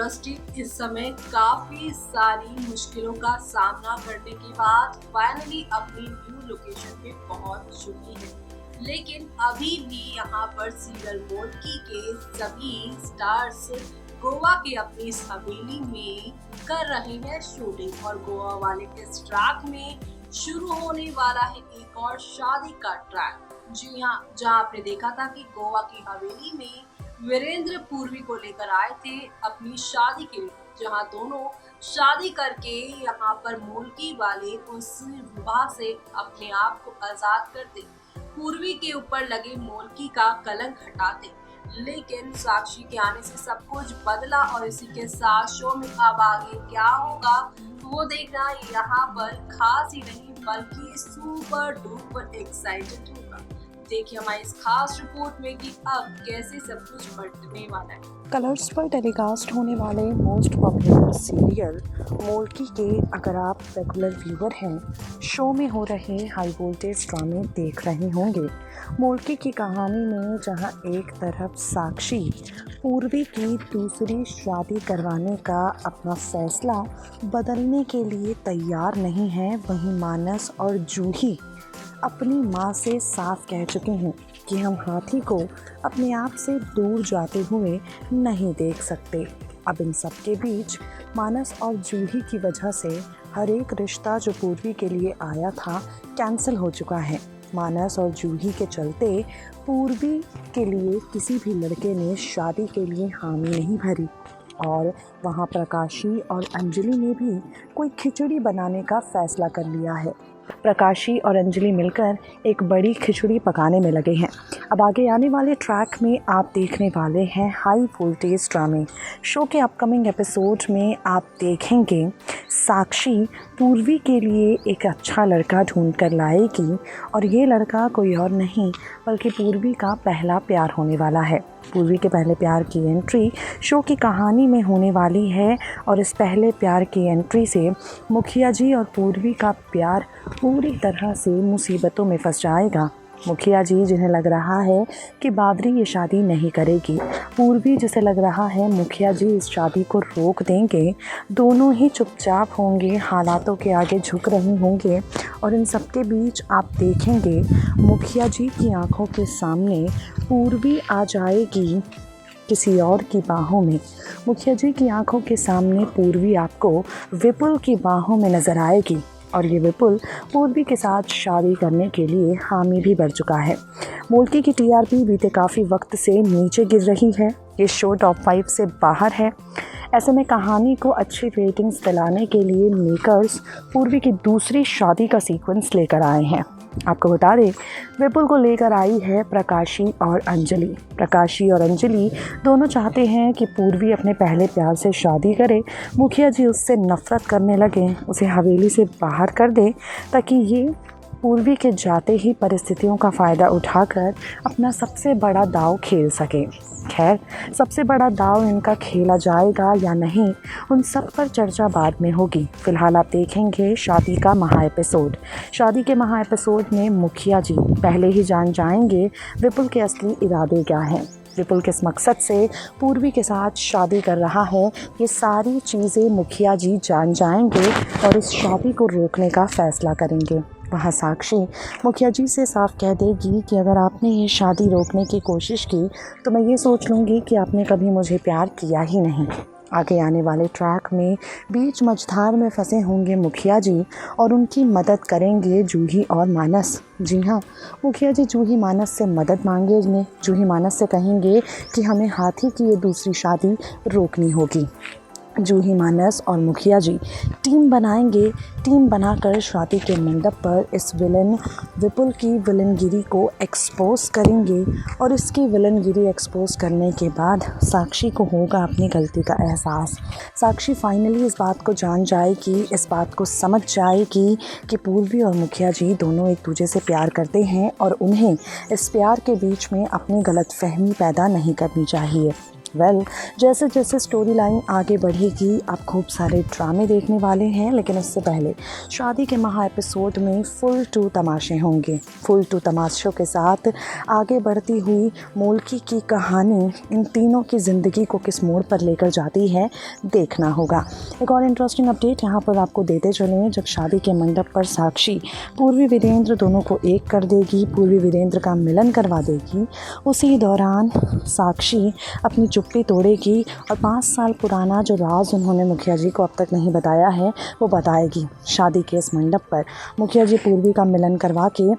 Industry इस समय काफी सारी मुश्किलों का सामना करने के बाद फाइनली अपनी न्यू लोकेशन पे पहुंच चुकी है। लेकिन अभी भी यहाँ पर सीरियल मोल्की के सभी स्टार्स गोवा के अपनी इस हवेली में कर रहे हैं शूटिंग और गोवा वाले इस ट्रैक में शुरू होने वाला है एक और शादी का ट्रैक। जी हाँ, जहाँ आपने देखा था कि गोवा की हवेली में वीरेंद्र पूर्वी को लेकर आए थे अपनी शादी के लिए, जहाँ दोनों शादी करके यहाँ पर मोल्की वाले उस विवाह से अपने आप को आजाद करते, पूर्वी के ऊपर लगे मोल्की का कलंक हटाते। लेकिन साक्षी के आने से सब कुछ बदला और इसी के साथ शो में अब आगे क्या होगा वो देखना यहाँ पर खास ही नहीं बल्कि सुपर डुपर एक्साइटेड होगा। देखिए हमारी इस खास रिपोर्ट में कि अब कैसे सब कुछ बढ़ने वाला है। कलर्स पर टेलीकास्ट होने वाले मोस्ट पॉपुलर सीरियल मोल्की के अगर आप रेगुलर व्यूअर हैं, शो में हो रहे हाई वोल्टेज ड्रामे देख रहे होंगे। मोल्की की कहानी में जहां एक तरफ साक्षी पूर्वी की दूसरी शादी करवाने का अपना फैसला बदलने के लिए तैयार नहीं है, वहीं मानस और जूही अपनी माँ से साफ कह चुके हैं कि हम हाथी को अपने आप से दूर जाते हुए नहीं देख सकते। अब इन सब के बीच मानस और जूही की वजह से हर एक रिश्ता जो पूर्वी के लिए आया था कैंसिल हो चुका है। मानस और जूही के चलते पूर्वी के लिए किसी भी लड़के ने शादी के लिए हामी नहीं भरी और वहाँ प्रकाशी और अंजलि ने भी कोई खिचड़ी बनाने का फैसला कर लिया है। प्रकाशी और अंजलि मिलकर एक बड़ी खिचड़ी पकाने में लगे हैं। अब आगे आने वाले ट्रैक में आप देखने वाले हैं हाई वोल्टेज ड्रामे। शो के अपकमिंग एपिसोड में आप देखेंगे साक्षी पूर्वी के लिए एक अच्छा लड़का ढूंढ कर लाएगी और ये लड़का कोई और नहीं बल्कि पूर्वी का पहला प्यार होने वाला है। पूर्वी के पहले प्यार की एंट्री शो की कहानी में होने वाली है और इस पहले प्यार की एंट्री से मुखिया जी और पूर्वी का प्यार पूरी तरह से मुसीबतों में फंस जाएगा। मुखिया जी जिन्हें लग रहा है कि बाबरी ये शादी नहीं करेगी, पूर्वी जिसे लग रहा है मुखिया जी इस शादी को रोक देंगे, दोनों ही चुपचाप होंगे, हालातों के आगे झुक रहे होंगे और इन सब के बीच आप देखेंगे मुखिया जी की आंखों के सामने पूर्वी आ जाएगी किसी और की बाहों में। मुखिया जी की आंखों के सामने पूर्वी आपको विपुल की बाहों में नज़र आएगी और ये विपुल पूर्वी के साथ शादी करने के लिए हामी भी भर चुका है। मोल्की की टीआरपी बीते काफ़ी वक्त से नीचे गिर रही है। ये शो टॉप 5 से बाहर है। ऐसे में कहानी को अच्छी रेटिंग्स दिलाने के लिए मेकर्स पूर्वी की दूसरी शादी का सीक्वेंस लेकर आए हैं। आपको बता दें विपुल को लेकर आई है प्रकाशी और अंजलि। प्रकाशी और अंजलि दोनों चाहते हैं कि पूर्वी अपने पहले प्यार से शादी करे, मुखिया जी उससे नफ़रत करने लगें, उसे हवेली से बाहर कर दें ताकि ये पूर्वी के जाते ही परिस्थितियों का फ़ायदा उठाकर अपना सबसे बड़ा दाव खेल सके। खैर, सबसे बड़ा दाव इनका खेला जाएगा या नहीं उन सब पर चर्चा बाद में होगी। फ़िलहाल आप देखेंगे शादी का महा एपिसोड। शादी के महा एपिसोड में मुखिया जी पहले ही जान जाएंगे विपुल के असली इरादे क्या हैं। विपुल किस मकसद से पूर्वी के साथ शादी कर रहा है, ये सारी चीज़ें मुखिया जी जान जाएंगे और इस शादी को रोकने का फ़ैसला करेंगे। वहाँ साक्षी मुखिया जी से साफ कह देगी कि अगर आपने ये शादी रोकने की कोशिश की तो मैं ये सोच लूँगी कि आपने कभी मुझे प्यार किया ही नहीं। आगे आने वाले ट्रैक में बीच मझधार में फंसे होंगे मुखिया जी और उनकी मदद करेंगे जूही और मानस। जी हाँ, मुखिया जी जूही मानस से मदद मांगेंगे। जूही मानस से कहेंगे कि हमें हाथी की ये दूसरी शादी रोकनी होगी। जूही मानस और मुखिया जी टीम बनाएंगे। टीम बनाकर शादी के मंडप पर इस विलन विपुल की विलनगिरी को एक्सपोज करेंगे और इसकी विलनगिरी एक्सपोज करने के बाद साक्षी को होगा अपनी गलती का एहसास। साक्षी फाइनली इस बात को जान जाएगी, इस बात को समझ जाएगी कि पूर्वी और मुखिया जी दोनों एक दूसरे से प्यार करते हैं और उन्हें इस प्यार के बीच में अपनी गलतफहमी पैदा नहीं करनी चाहिए। जैसे जैसे स्टोरी लाइन आगे बढ़ेगी आप खूब सारे ड्रामे देखने वाले हैं, लेकिन उससे पहले शादी के महा एपिसोड में फुल 2 तमाशे होंगे। फुल 2 तमाशों के साथ आगे बढ़ती हुई मोल्की की कहानी इन तीनों की ज़िंदगी को किस मोड़ पर लेकर जाती है देखना होगा। एक और इंटरेस्टिंग अपडेट यहाँ पर आपको देते चलें, जब शादी के मंडप पर साक्षी पूर्वी वीरेंद्र दोनों को एक कर देगी, पूर्वी वीरेंद्र का मिलन करवा देगी, उसी दौरान साक्षी अपनी चुप्पी तोड़ेगी और 5 साल पुराना जो राज उन्होंने मुखिया जी को अब तक नहीं बताया है वो बताएगी। शादी के इस मंडप पर मुखिया जी पूर्वी का मिलन करवा के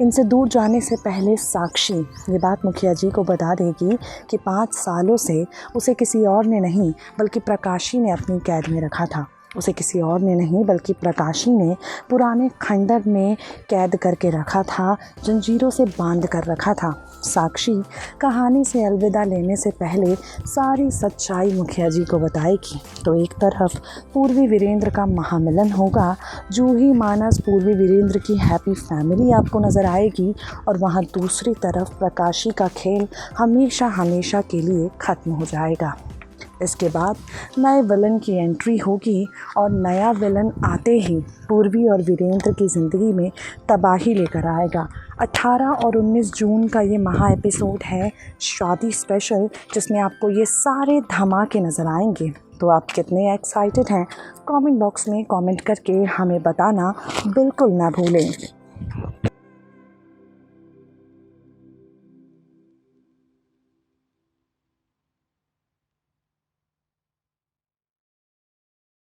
इनसे दूर जाने से पहले साक्षी ये बात मुखिया जी को बता देगी कि 5 सालों से उसे किसी और ने नहीं बल्कि प्रकाशी ने अपनी कैद में रखा था। उसे किसी और ने नहीं बल्कि प्रकाशी ने पुराने खंडर में कैद करके रखा था, जंजीरों से बांध कर रखा था। साक्षी कहानी से अलविदा लेने से पहले सारी सच्चाई मुखिया जी को बताएगी। तो एक तरफ पूर्वी वीरेंद्र का महामिलन होगा, जूही मानस पूर्वी वीरेंद्र की हैप्पी फैमिली आपको नज़र आएगी, और वहाँ दूसरी तरफ प्रकाशी का खेल हमेशा हमेशा के लिए ख़त्म हो जाएगा। इसके बाद नए विलन की एंट्री होगी और नया विलन आते ही पूर्वी और वीरेंद्र की ज़िंदगी में तबाही लेकर आएगा। 18 और 19 जून का ये महा एपिसोड है शादी स्पेशल, जिसमें आपको ये सारे धमाके नज़र आएंगे। तो आप कितने एक्साइटेड हैं कमेंट बॉक्स में कमेंट करके हमें बताना बिल्कुल ना भूलें।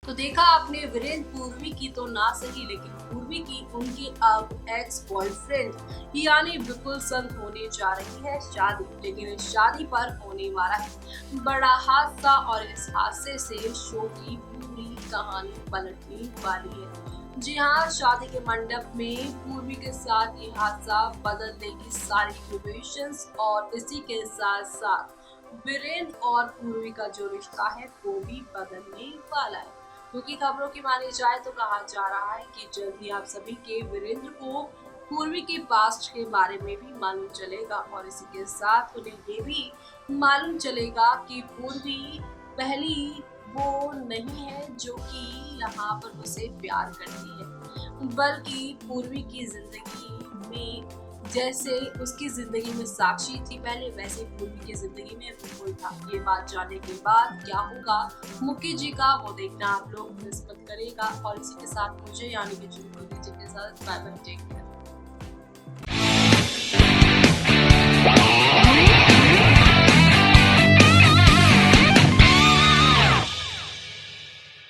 तो देखा आपने, वीरेंद्र पूर्वी की तो ना सही लेकिन पूर्वी की उनकी अब एक्स बॉयफ्रेंड यानी विपुल संग होने जा रही है शादी। लेकिन इस शादी पर होने वाला है बड़ा हादसा और इस हादसे से शो की पूरी कहानी पलटने वाली है। जी हाँ, शादी के मंडप में पूर्वी के साथ ये हादसा बदल देगी सारी रिलेशंस और इसी के साथ साथ वीरेंद्र और पूर्वी का जो रिश्ता है वो भी बदलने वाला है। क्योंकि खबरों की मानी जाए तो कहा जा रहा है कि जल्द ही आप सभी के वीरेंद्र को पूर्वी के पास्ट के बारे में भी मालूम चलेगा और इसी के साथ उन्हें ये भी मालूम चलेगा कि पूर्वी पहली वो नहीं है जो कि यहाँ पर उसे प्यार करती है, बल्कि पूर्वी की जिंदगी में जैसे उसकी जिंदगी में साक्षी थी पहले, वैसे पूर्वी की जिंदगी में विपुल था। ये बात जानने के बाद क्या होगा मुखी जी का वो देखना आप लोग मिस मत करेगा। और इसी के साथ मुझे यानी कि जुनू जी के साथ बाय बाय, टेक केयर।